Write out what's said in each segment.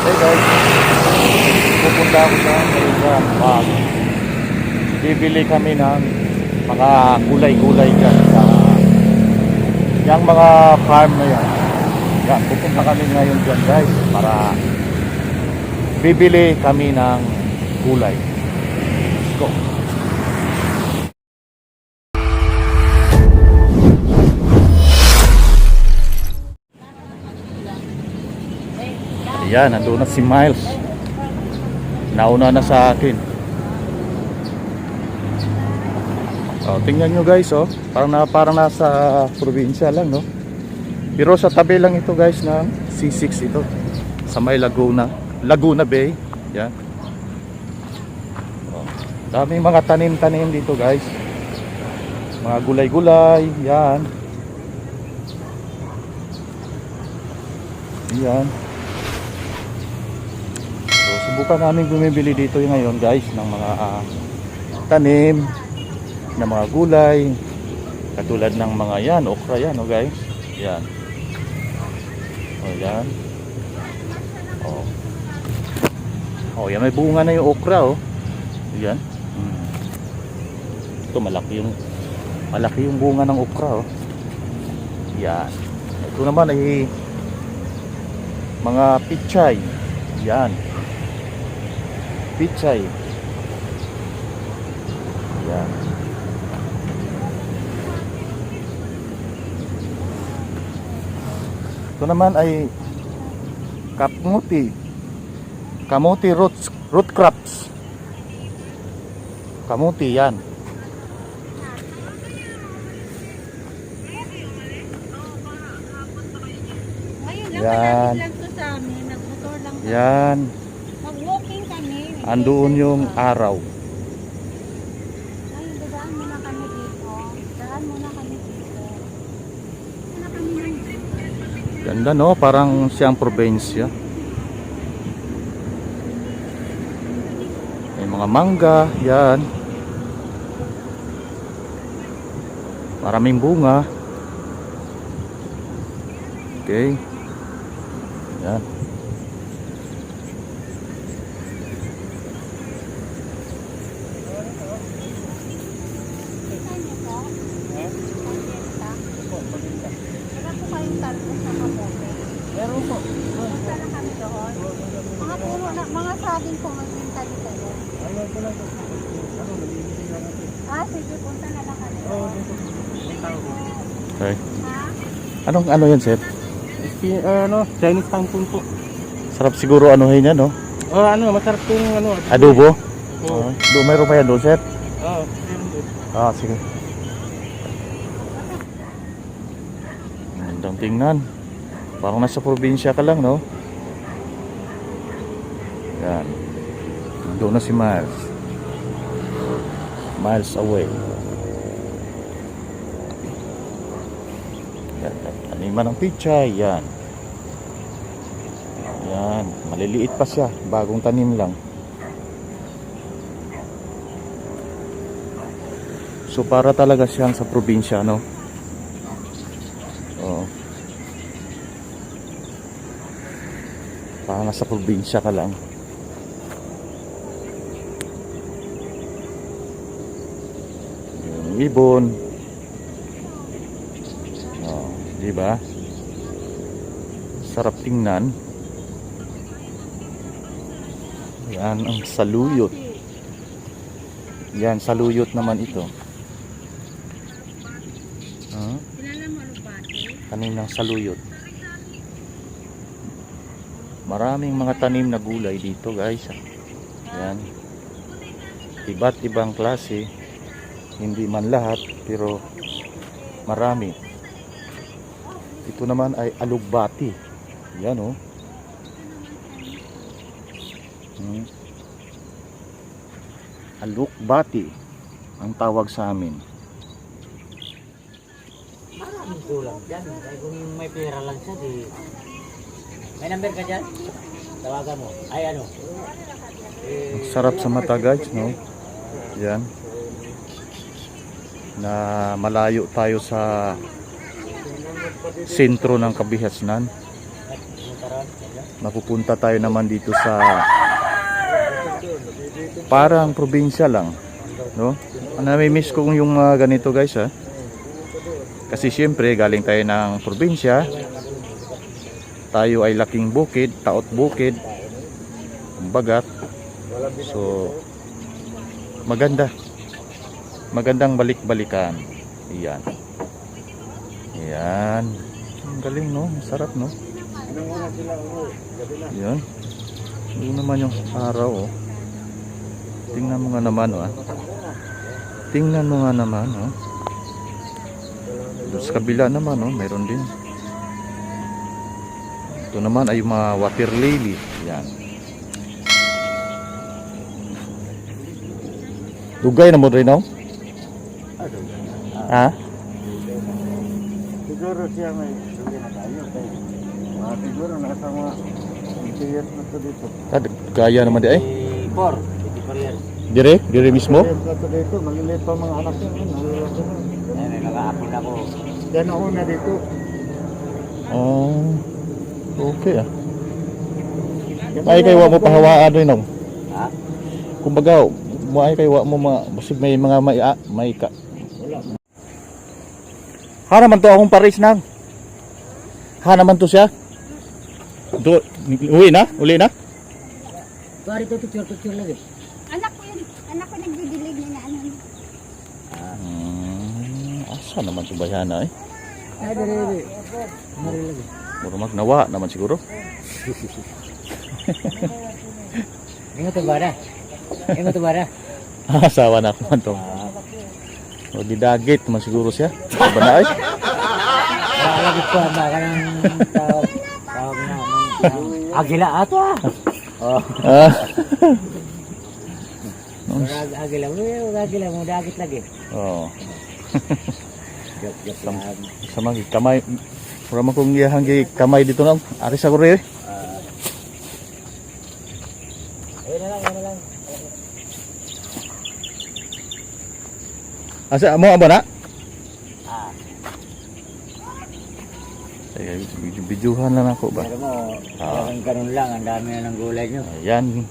Hey guys, pupunta ako sa Rizal Park. Bibili kami ng mga gulay-gulay dyan sa yung mga farm na yan. Yan, pupunta kami ngayon dyan guys para bibili kami ng gulay. Let's go. Ayan, nandun na si Miles. Nauna na sa akin. Oh, tingnan nyo guys, oh. Parang nasa probinsya lang, no? Pero sa tabi lang ito guys ng C6 ito. Sa may Laguna Bay. Yan. Oh, daming mga tanim-tanim dito guys. Mga gulay-gulay, yan. Yan. Subukan namin bumibili dito ngayon guys ng mga tanim ng mga gulay katulad ng mga yan, okra yan, oh guys. Yan. Oh, yan. Oh. Oh, yan, may bunga na yung okra, oh. Yan. Ito malaki yung bunga ng okra, oh. Yan. Ito naman ay mga pichay. Yan. Pichay. Yan. Ito naman ay kamuti root crops. Kamuti yan. Yan. Yan. Mag-walking kami. Andoon yung araw. Ay, dadaan muna kami dito. Daan muna kami dito. Wala kami ng... Ganda, no? Parang siyang probinsya. May mga mangga. Yan. Maraming bunga. Okay. Yan. Meron po. Punta na kami doon. Mga puno na, mga saging po magbinta dito doon. Ayun ko lang. Ano, nabibili lang natin. Ah, sige, punta na lang kami doon. Okay. Ha? Ano yan, sir? Chinese tangkong po. Sarap siguro anuhin yan, no? Masarap yung Adobo? Oo. Mayroon pa yan doon, sir? Meron din. Sige. Magandang tingnan. Parang nasa probinsya ka lang, no? Yan. Doon na si Miles. Miles away. Yan. Taniman ng pichay. Yan. Yan. Maliliit pa siya. Bagong tanim lang. So para talaga siyang sa probinsya, no? Oo. Parang nasa probinsya ka lang. Yung ibon. Oh, di ba? Sarap tingnan. Yan ang saluyot. Yan, saluyot naman ito. Tanim ng saluyot. Maraming mga tanim na gulay dito guys. Yan. Iba't ibang klase. Hindi man lahat pero marami. Ito naman ay alugbati. Yan, oh. Alugbati ang tawag sa amin. Maraming kulang dyan. Kaya kung may pera lang siya, di... May number ka dyan? Tawagan mo. Ay, ano? Sarap sa mata guys, no? Yan. Na malayo tayo sa sentro ng Kabihasnan. mapupunta tayo naman dito sa parang probinsya lang, no? Nami-miss ko yung ganito guys, ha. Kasi siyempre galing tayo ng probinsya. Tayo ay laking bukid, taot bukid, bagat. So magandang balik-balikan. Iyan. Yan. Ang galing, no? Masarap, no? Yan. Yun naman yung araw, oh. Tingnan mo nga naman, oh. Tingnan mo nga naman, oh. Doon sa kabila naman, oh. Mayroon din. Ito naman ay mga water lily. Yan. Dugay na mo rin, oh. Ha? Siguro siya may sugi na tayo. Siguro nasa mga 20 years na to dito. Gaya naman di ay. 24 years. Dire mismo? 20 years na to dito. Maliliit pa mga anak niya. Ayun, nag-aapon ako. Yan ako na dito. Oh. Okay, ah. Ay kay wa mo pahawaan rin, oh. Ha? Kumbaga, mo ay kay wa mo basig may mga may ka. Ha naman to akong paris nang. Ha naman to siya. Do, uli na? Bari to picture lagi. Anak ko yun. Anak ko nagdidilig niya na ano. Asa naman to bayana eh? Ay, dali. Mari lagi. Muro magnawa naman siguro. Ingat to bara. Asawa na ako man to. O di dagit naman siguro siya. Ba na ay? Wala lagi ko baka ng tawag na. Agila ato ah. Oh. Ah. Agila mo dagit lagi. Oh. Joke lang. Sa mga kamay. Mura man kong iyahang kamay dito na. Ari sa kore. Ayun na lang. Asa mo aba na? Ay, videohan lang ako ba? Pero mo, ganun lang, ang dami na ng gulay nyo. Ayan.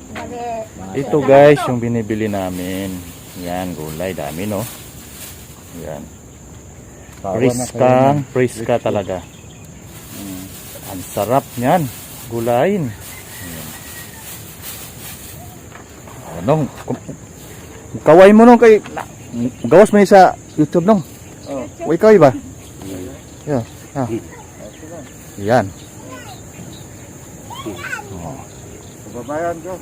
Ito guys, yung binibili namin. Yan, gulay, dami no. Yan. Friska talaga. Ang sarap niyan, gulayin. Ayan. Anong, kaway mo nung kay, gawas mo yun sa YouTube nung. Uy, kaway ba? Yeah. Ah. Yan. Babayan ko.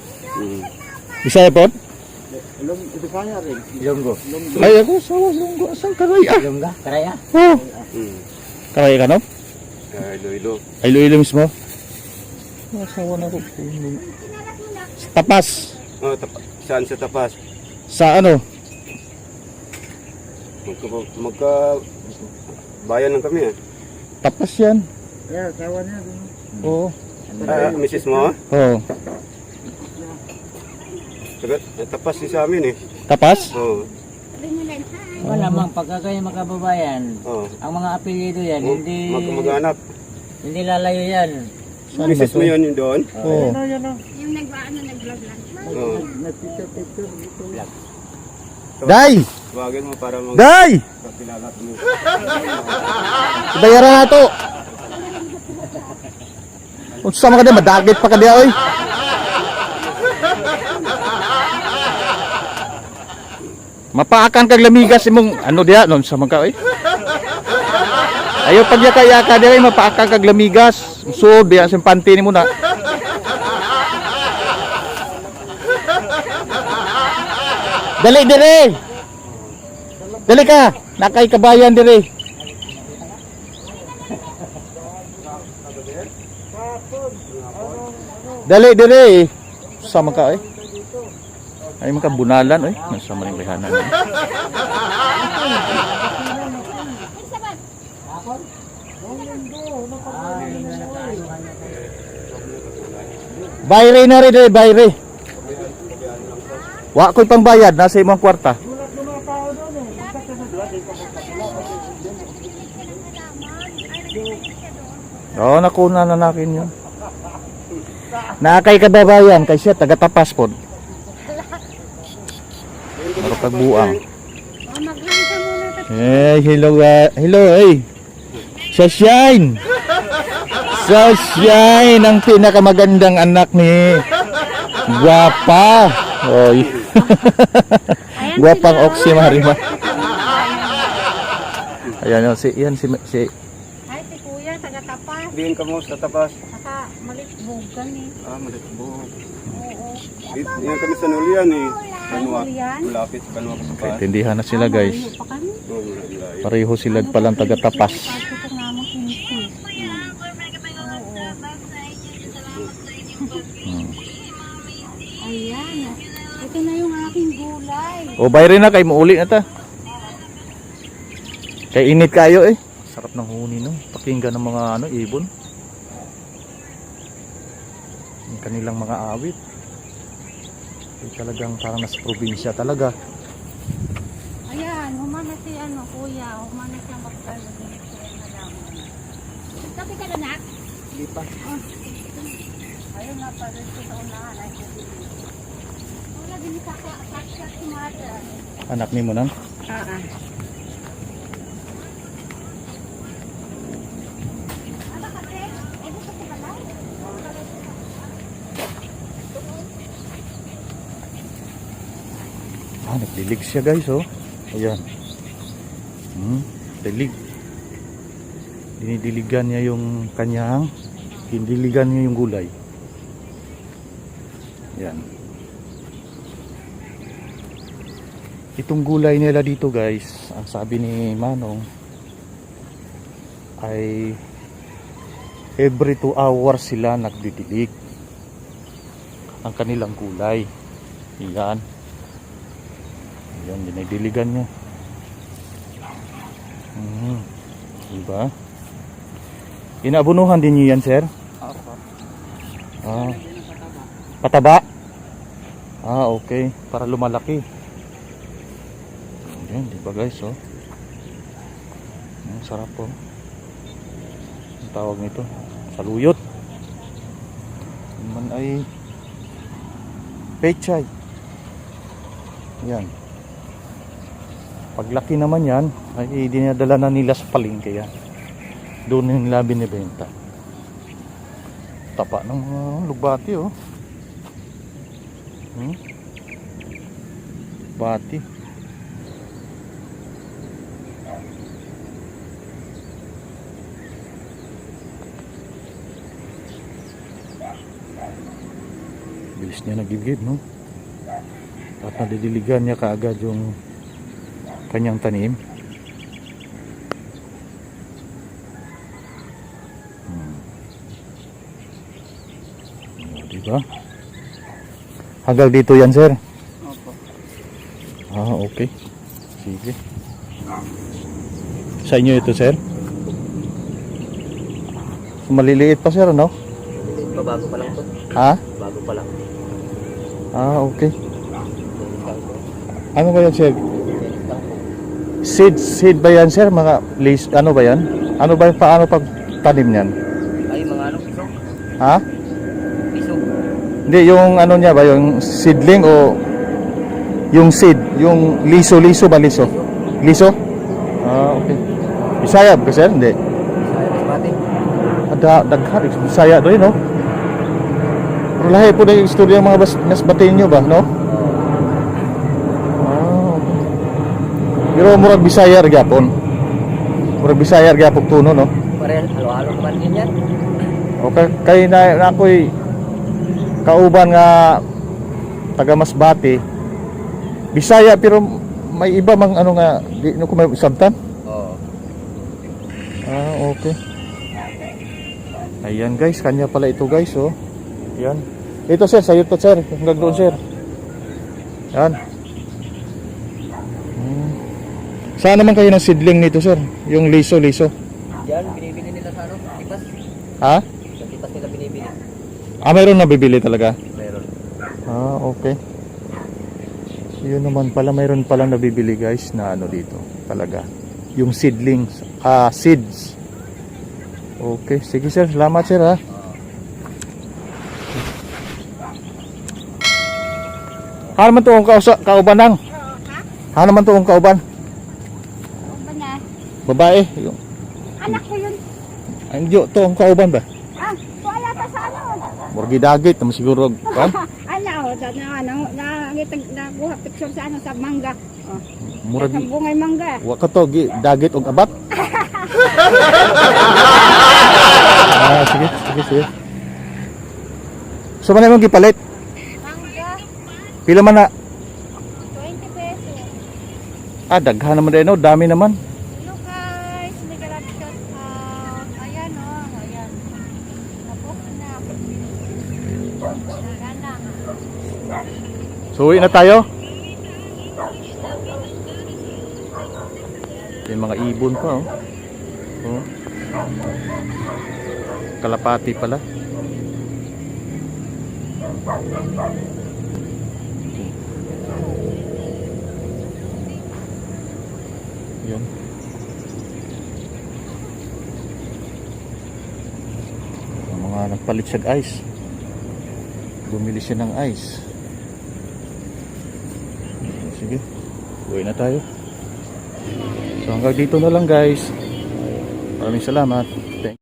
Bisaya po? Ito kaya rin. Ilonggo. Ay, ako sa lunggo. Asang karay ah? Ilongga? Karaya? Oh. Karay ka no? Iloilo. Ay, Iloilo mismo? Asawa na ko. Sa Tapas. Oh, saan sa Tapas? Sa ano? Magka bayan lang kami eh. Tapas yan. Yeah, sawa niya. Oo. Misis mo? Oo. Tapas si sa amin eh. Tapas? Oo. Wala mang pagka kayo makababayan, Oo. ang mga apelyido yan, hindi Mag-anak. hindi lalayo yan. Saan ba Misis to? mo yun doon? Oo. Yung nag-vlog lang. Oo. Day! Tawagin mo para Day! magkakilala mo. Bayaran na to. Unsa man ka din, madagit pa ka diya oy. Mapaakan kag lamigas imong ano diya non sa mga oy. Ayo pagyaka-yaka diya mapaakan kag lamigas. So diya sa panty nimo na. Dali dire. Dali ka, nakay kabayan dire. Dali dire. Sama ka eh. Ay makabunalan eh. Nasa maning bihanan. Bayre na rin eh, bayre. Wa ko'y pangbayad, nasa imong kwarta. Oo, nakuna na nakin yun. Naakay kababayan kay siya taga Tapas pod. Pagbuang. Oh, maglansa muna ka. Hello, hello, Sunshine! Sunshine! Ang pinakamagandang anak ni Guwapa! Oy. Ayan Guwapang sila, Oxy oh. Marima. Ayan, yan si Ay, si Kuya, taga-tapas. Diin ka mo sa tapas. Saka malitbogan eh. Malitbo. Oo. Yan kami sa Nulian eh. Banwa. Nulian? Malapit sa Banwa sa tapas. tindihan na sila guys. Malayo pa kami. Pareho sila palang taga Tapas. Pagko ko nga mo kinisi. Oo. Ayan. Ito na yung aking gulay. O bayre na kay muuli na ta. Kay init kayo eh. Sarap ng huni no. Pakinggan ng mga ibon. Yung kanilang mga awit. Talagang parang nasa probinsya talaga. Ayan, humana si Kuya. Humana siya magkano. Tapi ka na na? Hindi pa. Ayun nga pa rin sa unahan. Ay, wala din sa mother. Anak ni mo nang. Nagdilig siya guys oh. Ayan. Dilig. Dinidiligan niya yung kanyang, dinidiligan niya yung gulay. Ayan. Itong gulay nila dito guys, ang sabi ni Manong ay every 2 hours sila nagdidilig ang kanilang gulay. Ayan. Ayan, dinidiligan niya. Diba? Inaabunuhan din niyo yan, sir? Ah. Pataba? Okay. Para lumalaki. Ayan, diba guys, oh? Ang sarap, oh. Ang tawag nito? Saluyot. Naman ay pechay. Yan. Paglaki naman yan, ay dinadala na nila sa palengke yan. Doon nila binibenta. Tapa ng lugbati, oh. Bati. Bilis niya nagigib, no? At nadidiligan niya kaagad yung kanyang tanim. Diba? Hanggang dito yan, sir? Opo. Okay. Sige. Sa inyo ito, sir? Maliliit pa, sir, no? Bago pa lang to. Ha? Bago pa lang. Okay. Ano ba yan, sir? Seed ba yan, sir? Mga ano ba yan? Ano ba, paano pag tanim niyan? Ay, mga piso. Ha? Piso. Hindi, yung ano niya ba, yung seedling o yung seed, yung liso ba liso? Liso? Okay. Bisaya ba, sir? Hindi. Saya Masbate. Daghan, Bisaya doon, no? Pero lahi po na yung istorya ng mga nasbatin nyo ba, no? Pero murag Bisaya gyapon. Murag Bisaya gyapon tuno, no? Parehas, halo-halo naman din yan. Okay, kay na ako'y kauban nga taga Masbate. Bisaya pero may iba mang ano nga di no ko may sabtan. Oo. Okay. Ayan guys, kanya pala ito guys, oh. Ayan. Ito sir, sa'yo to sir. Hanggang doon sir. Ayan. Saan naman kayo ng seedling nito sir? Yung liso. Yan, binibili nila sa tipas. Ha? Sa tipas nila binibili. Mayroon na bibili talaga? Meron. Okay. Yun naman pala, mayroon palang nabibili guys na ano dito talaga. Yung seedlings, seeds. Okay, sige sir, salamat sir ha. Ano man to ang kauban nang? Ha? Ano man to ang kauban? Ano ba na? Babae. Yung, Anak ko yun. ay, hindi to ang kauban ba? Ah, wala pa sa ano. Murgi dagit naman siguro. Kan? Ala, o, nakuha picture sa ano, sa mangga. Oh, sa Murag bungay mangga. wa ka to dagit og abat. Sige, sige, sige. So man imong gipalit? Mangga, Pila man na? 20 pesos. Daghan naman din, no? Dami naman. Hello guys, may garap shot out. Ayan o, ayan. Tapos na. Ayan na. So uwi na tayo. May mga ibon pa, oh. Oh. Kalapati pala. Yun. Ang mga nagpalit siya ice. Bumili siya ng ice. Sige, uwi na tayo. So hanggang dito na lang guys. Maraming salamat. Thank